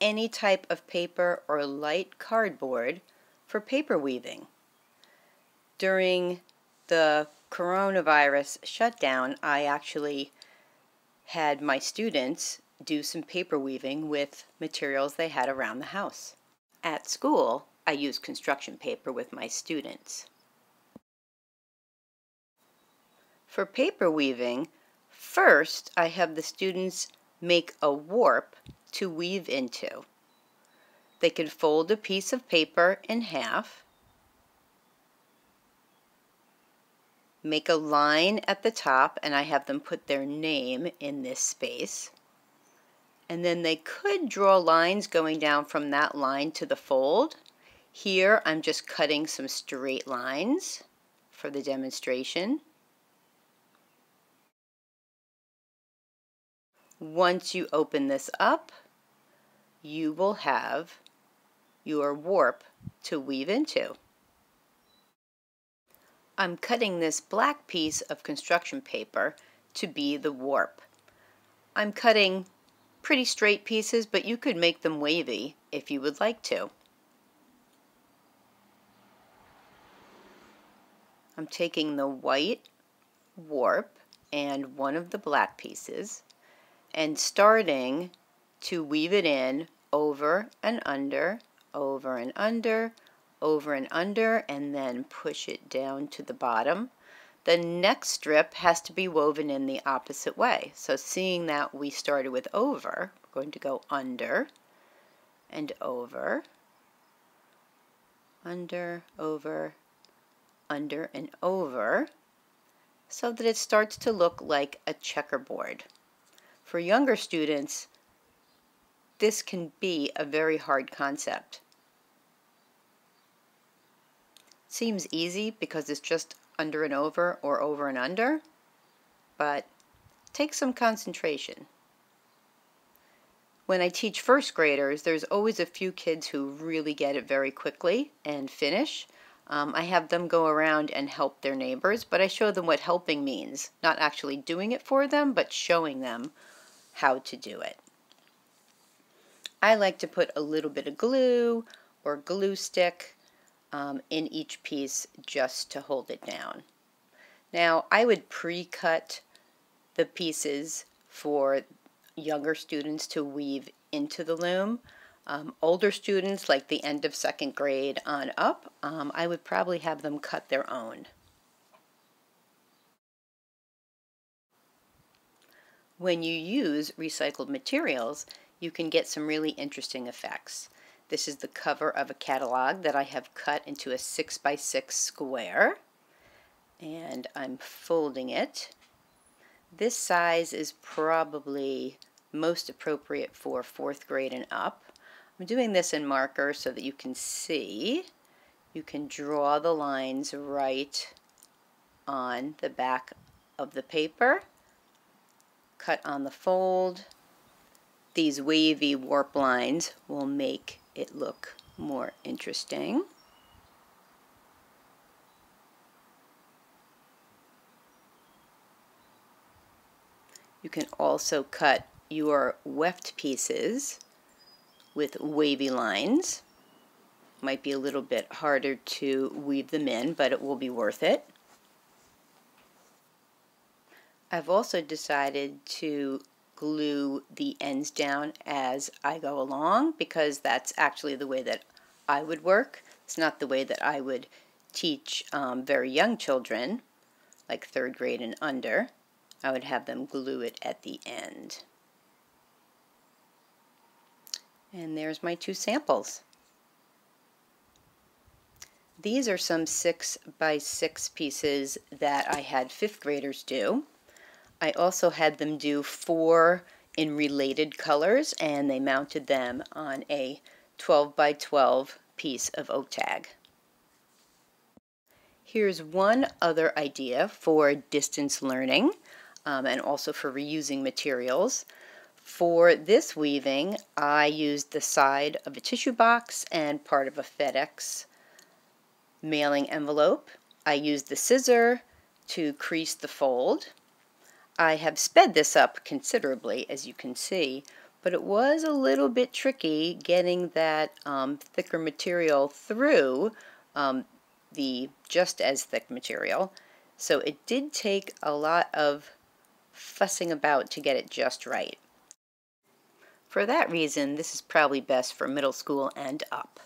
any type of paper or light cardboard for paper weaving. During the coronavirus shutdown, I actually had my students do some paper weaving with materials they had around the house. At school, I used construction paper with my students. For paper weaving, first I have the students make a warp to weave into. They can fold a piece of paper in half, make a line at the top, and I have them put their name in this space. And then they could draw lines going down from that line to the fold. Here I'm just cutting some straight lines for the demonstration. Once you open this up, you will have your warp to weave into. I'm cutting this black piece of construction paper to be the warp. I'm cutting pretty straight pieces, but you could make them wavy if you would like to. I'm taking the white warp and one of the black pieces and starting to weave it in over and under, over and under, over and under, and then push it down to the bottom. The next strip has to be woven in the opposite way. So seeing that we started with over, we're going to go under and over, under, over, under, and over, so that it starts to look like a checkerboard. For younger students, this can be a very hard concept. It seems easy because it's just under and over or over and under, but it takes some concentration. When I teach first graders, there's always a few kids who really get it very quickly and finish. I have them go around and help their neighbors, but I show them what helping means. Not actually doing it for them, but showing them how to do it. I like to put a little bit of glue or glue stick in each piece just to hold it down. Now, I would pre-cut the pieces for younger students to weave into the loom. Older students, like the end of second grade on up, I would probably have them cut their own. When you use recycled materials, you can get some really interesting effects. This is the cover of a catalog that I have cut into a 6x6 square, and I'm folding it. This size is probably most appropriate for 4th grade and up. I'm doing this in marker so that you can see. You can draw the lines right on the back of the paper. Cut on the fold. These wavy warp lines will make it look more interesting. You can also cut your weft pieces with wavy lines. Might be a little bit harder to weave them in, but it will be worth it. I've also decided to glue the ends down as I go along because that's actually the way that I would work. It's not the way that I would teach very young children, like 3rd grade and under. I would have them glue it at the end. And there's my 2 samples. These are some 6x6 pieces that I had 5th graders do. I also had them do 4 in related colors, and they mounted them on a 12x12 piece of oak tag. Here's one other idea for distance learning and also for reusing materials. For this weaving, I used the side of a tissue box and part of a FedEx mailing envelope. I used the scissor to crease the fold. I have sped this up considerably, as you can see, but it was a little bit tricky getting that thicker material through the just as thick material. So it did take a lot of fussing about to get it just right. For that reason, this is probably best for middle school and up.